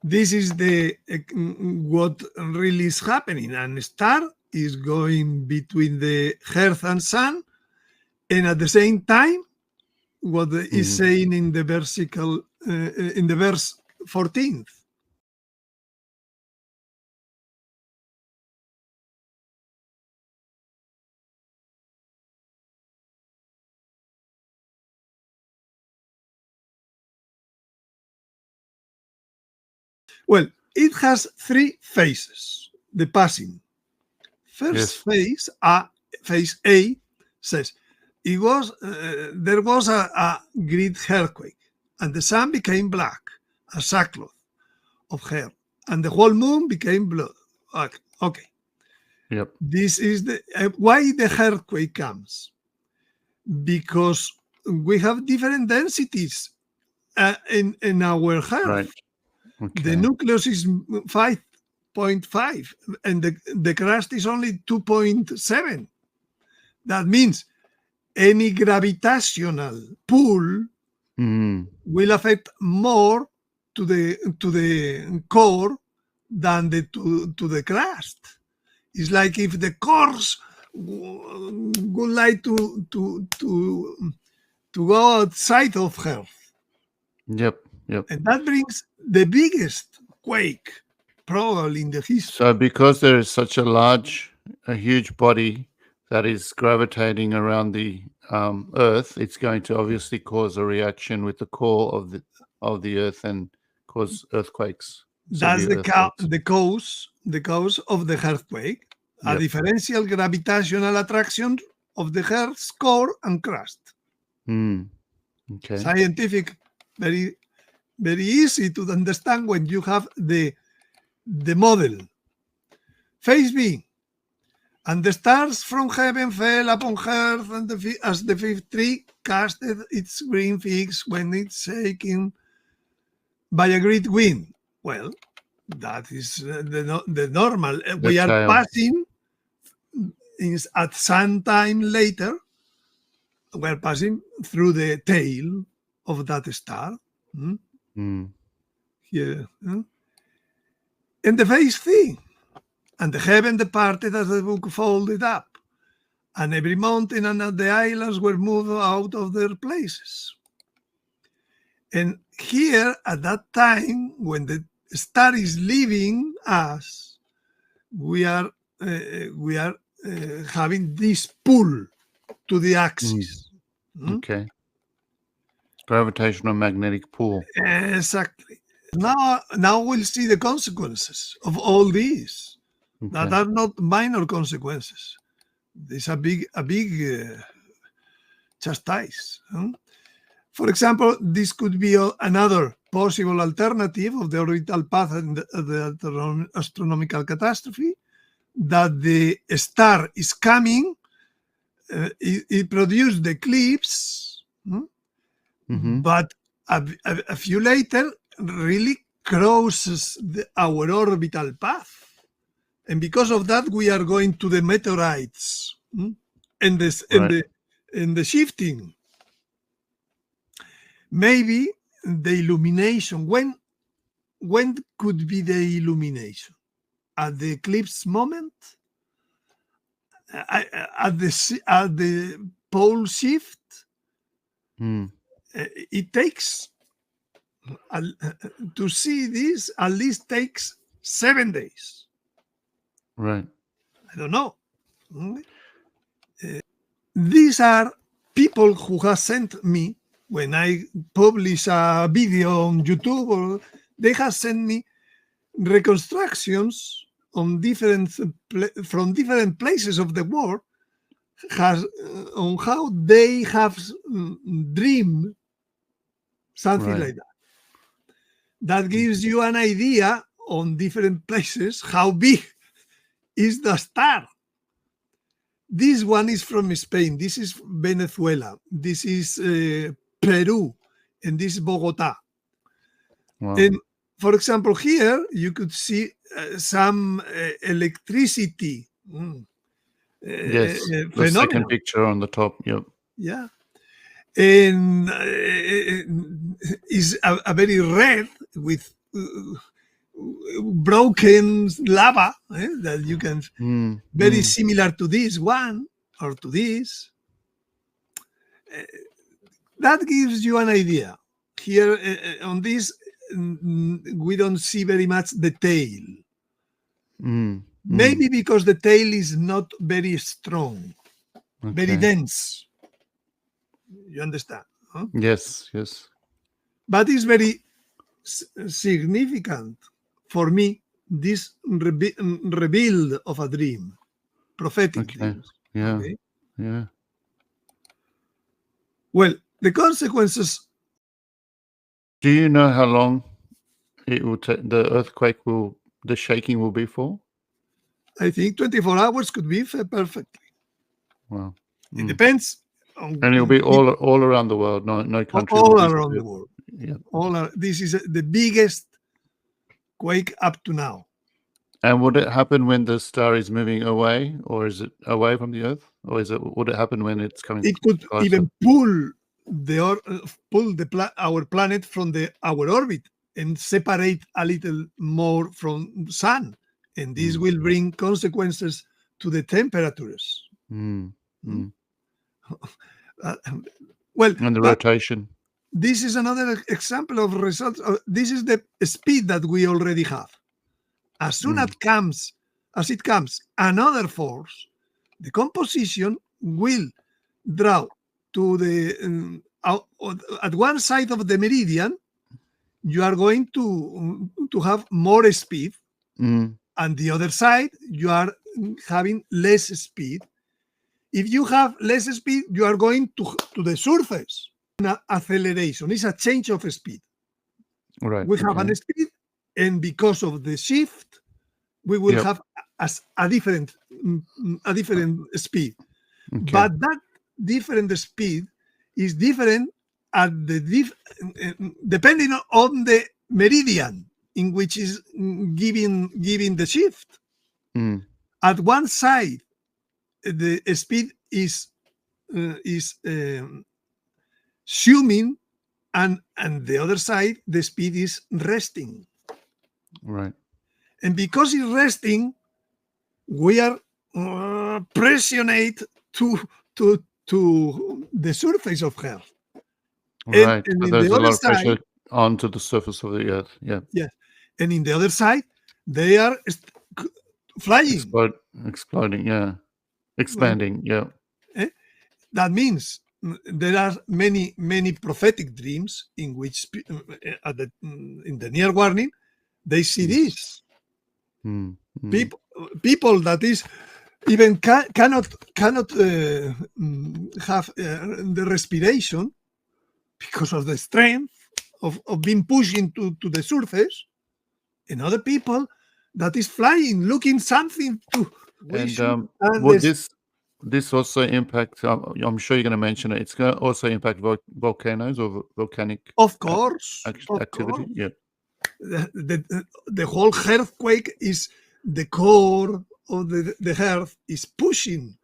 this is the what really is happening. And a star is going between the Earth and Sun, and at the same time, what is saying in the versicle in the verse 14th. Well, it has three phases. The passing. First phase, phase A, says it was there was a great earthquake, and the sun became black, a sackcloth of hair, and the whole moon became blood. Okay. Yep. This is the why the earthquake comes, because we have different densities in our Earth. Right. Okay. The nucleus is 5.5 and the crust is only 2.7. That means any gravitational pull will affect more to the core than to the crust. It's like if the cores would like to go outside of Earth. Yep. And that brings the biggest quake probably in the history. So because there is such a huge body that is gravitating around the Earth, it's going to obviously cause a reaction with the core of the Earth and cause earthquakes. That's the cause of the earthquake, a differential gravitational attraction of the Earth's core and crust. Okay. Scientific, very, very easy to understand when you have the model. Phase B. And the stars from heaven fell upon earth, and as the fifth tree casted its green figs when it's shaken by a great wind. Well, that is the normal. We are passing at some time later. We are passing through the tail of that star. Here. And the phase C. And the heaven departed as the book folded up, and every mountain and the islands were moved out of their places. And here, at that time, when the star is leaving us, we are having this pull to the axis. Okay. Gravitational magnetic pull. Exactly. Now we'll see the consequences of all these. Okay. That are not minor consequences. There's a big chastise. For example, this could be another possible alternative of the orbital path and the astronomical catastrophe, that the star is coming, it produced the eclipse, but a few later really crosses our orbital path. And because of that, we are going to the meteorites and the shifting. Maybe the illumination. When could be the illumination? At the eclipse moment? At the pole shift? It takes to see this. At least takes 7 days. Right. I don't know. These are people who have sent me, when I publish a video on YouTube, they have sent me reconstructions on from different places of the world on how they have dreamed something like that. That gives you an idea on different places how big is the star. This one is from Spain. This is Venezuela. This is Peru, and this is Bogota. Wow. And for example, here you could see some electricity. Yes, the second picture on the top. Yep. Yeah, and is a very red with broken lava that you can very mm, similar to this one or to this. That gives you an idea. Here on this, we don't see very much the tail. Maybe because the tail is not very strong, very okay. dense. You understand? Huh? Yes, yes. But it's very significant for me, this rebuild of a dream, prophetic Okay. dreams. Yeah. Okay? Yeah. Well, the consequences. Do you know how long it will take? The shaking will be for? I think 24 hours could be perfectly. Wow. It depends on And it'll be all around the world. No country will all be around the spared. world. Yeah. This is the biggest quake up to now. And would it happen when the star is moving away, or is it away from the Earth, or would it happen when it's coming? It could closer? even pull our planet from our orbit and separate a little more from the sun, and this will bring consequences to the temperatures. Well, And the rotation. This is another example of results. This is the speed that we already have. As soon as it comes another force, the composition will draw to the at one side of the meridian. You are going to have more speed, and the other side you are having less speed. If you have less speed, you are going to the surface. Acceleration is a change of speed. Right. We have a speed, and because of the shift, we will have a different speed. Okay. But that different speed is different at depending on the meridian in which is giving the shift. At one side, the speed is zooming, and the other side, the speed is resting. Right. And because it's resting, we are pressionate to the surface of Earth. Right. And So in there's the a other lot of side, pressure onto the surface of the Earth. Yeah. yes. And in the other side, they are flying. Exploding. Yeah. Expanding. Yeah. That means there are many prophetic dreams in which in the near warning they see this. People that is even cannot have the respiration because of the strength of being pushed into the surface, and other people that is flying, looking something to. Would this also impact? I'm sure you're going to mention it. It's going to also impact volcanoes or volcanic. Of course, activity. Yeah. The whole earthquake is the core of the earth is pushing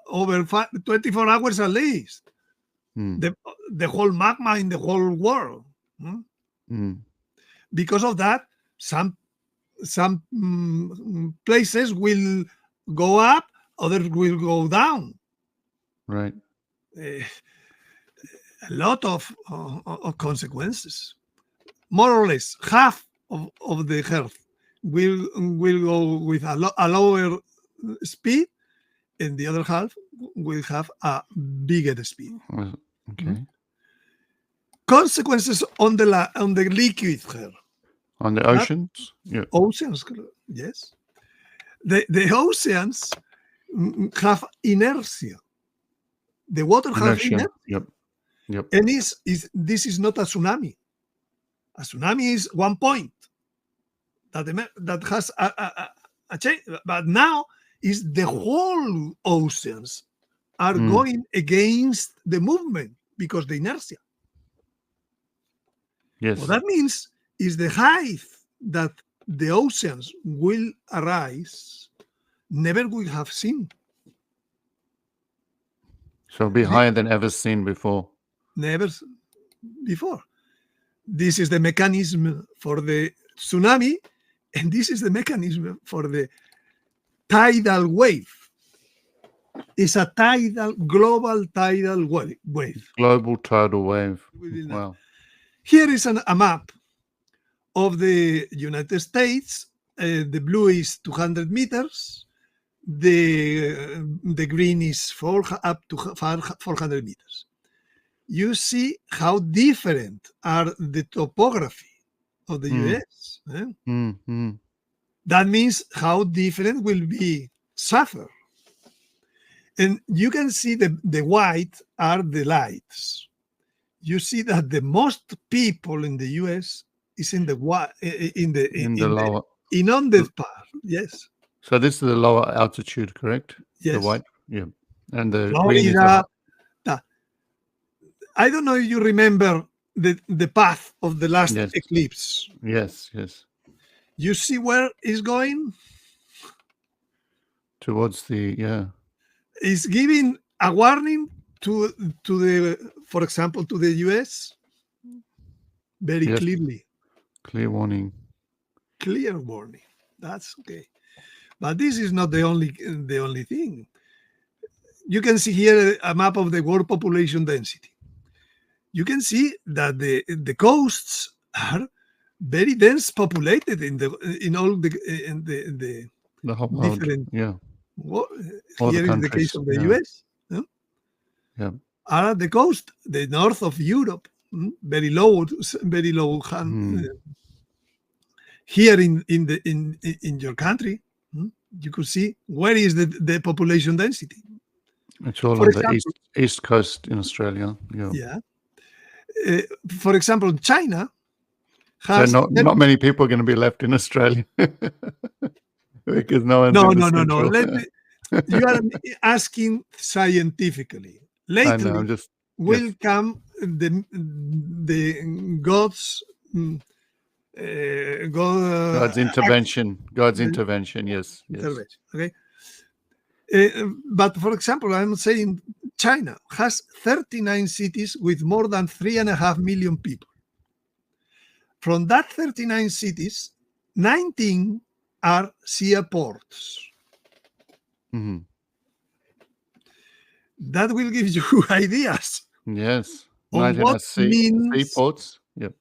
over 24 hours at least. The whole magma in the whole world. Because of that, some places will go up, others will go down. Right. A lot of consequences. More or less, half of the earth will go with a lower speed, and the other half will have a bigger speed. Okay. Consequences on the liquid earth. On the oceans? Yeah. Oceans, yes. The oceans have inertia. The water has inertia. Yep. And this is not a tsunami. A tsunami is one point that has a change. But now is the whole oceans are going against the movement because the inertia. Yes. What that means is the height that the oceans will arise never we have seen. So it'll be higher than ever seen before. Never before. This is the mechanism for the tsunami, and this is the mechanism for the tidal wave. It's a global tidal wave. Global tidal wave. Wow. Here is a map of the United States. The blue is 200 meters. The green is up to 400 meters. You see how different are the topography of the US. That means how different will be suffer. And you can see the white are the lights. You see that the most people in the US is in the lower inundated part. Yes. So this is the lower altitude, correct? Yes. The white, yeah. And the Florida, green is I don't know if you remember the path of the last eclipse. Yes. You see where it's going? Towards the, It's giving a warning to the, for example, to the US very clearly. Clear warning. Clear warning. That's okay. But this is not the only thing. You can see here a map of the world population density. You can see that the coasts are very dense populated in all the whole world. Different. Yeah. Here is the case of the US. Yeah. Are the coast, the north of Europe, very low. Here in your country, you could see where is the population density. It's all on the east coast in Australia. Yeah. For example, China has... So not many people are going to be left in Australia. Because no. You are asking scientifically. Lately, will come the God's intervention. God's intervention. Yes. Intervention. Okay. But for example, I'm saying China has 39 cities with more than 3.5 million people. From that 39 cities, 19 are seaports. Mm-hmm. That will give you ideas. Yes. On what means seaports. Yep.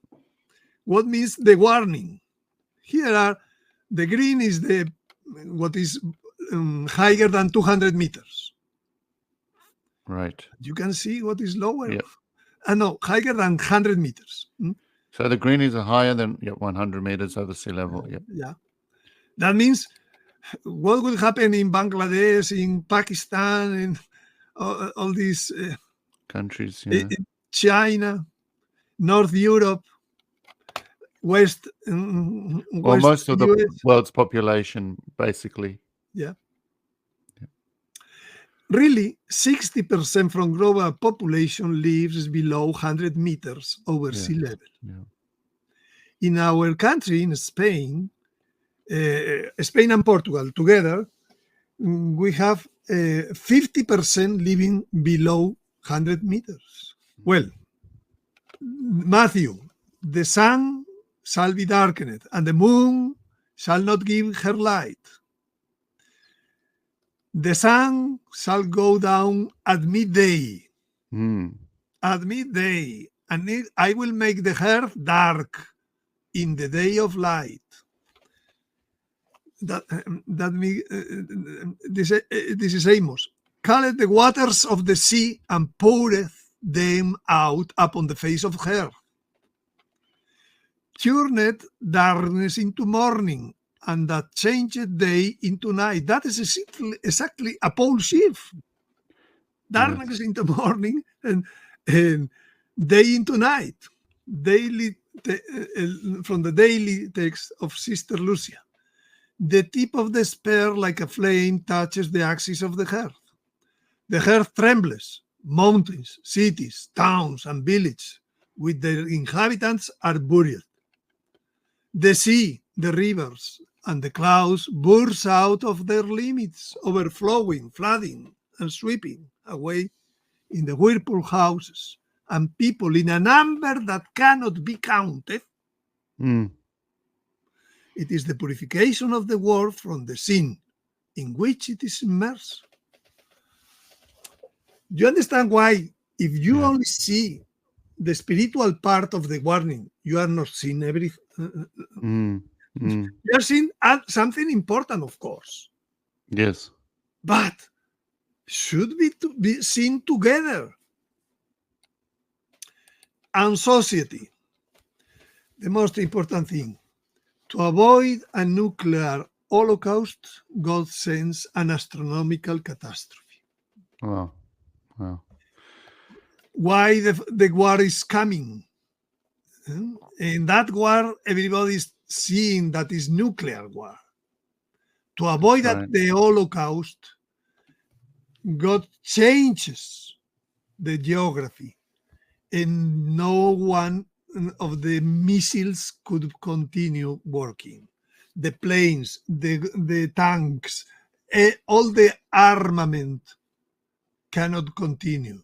What means the warning? Here are the green is what is higher than 200 meters. Right. You can see what is lower. Yep. No, higher than 100 meters. So the greenies are higher than 100 meters over sea level. Yep. Yeah. That means what will happen in Bangladesh, in Pakistan, in all these countries, yeah. China, North Europe, West. Well, most of the world's population, basically. Yeah. Really, 60% from global population lives below 100 meters over sea level. Yeah. In our country, in Spain, Spain and Portugal together, we have 50% living below 100 meters. Well, Matthew, the sun shall be darkened, and the moon shall not give her light. The sun shall go down at midday. At midday, and I will make the earth dark in the day of light. This is Amos. Calleth the waters of the sea and poureth them out upon the face of earth. Turneth darkness into morning, and that changeth day into night. That is exactly a pole shift. Darkness into morning and day into night. Daily from the daily text of Sister Lucia. The tip of the spear like a flame touches the axis of the earth. The earth trembles. Mountains, cities, towns, and villages with their inhabitants are buried. The sea, the rivers, and the clouds burst out of their limits, overflowing, flooding, and sweeping away in the whirlpool houses and people in a number that cannot be counted, Mm. it is the purification of the world from the sin in which it is immersed. Do you understand why, if you Yeah. only see the spiritual part of the warning, you are not seeing everything? Mm. Mm. You are seeing something important, of course, Yes. but should be seen together. And society, the most important thing, to avoid a nuclear holocaust, God sends an astronomical catastrophe. Wow. Wow. Why the war is coming? In that war, everybody is seeing that is nuclear war. To avoid That's that right. the Holocaust, God changes the geography, and no one of the missiles could continue working. The planes, the tanks, all the armament cannot continue.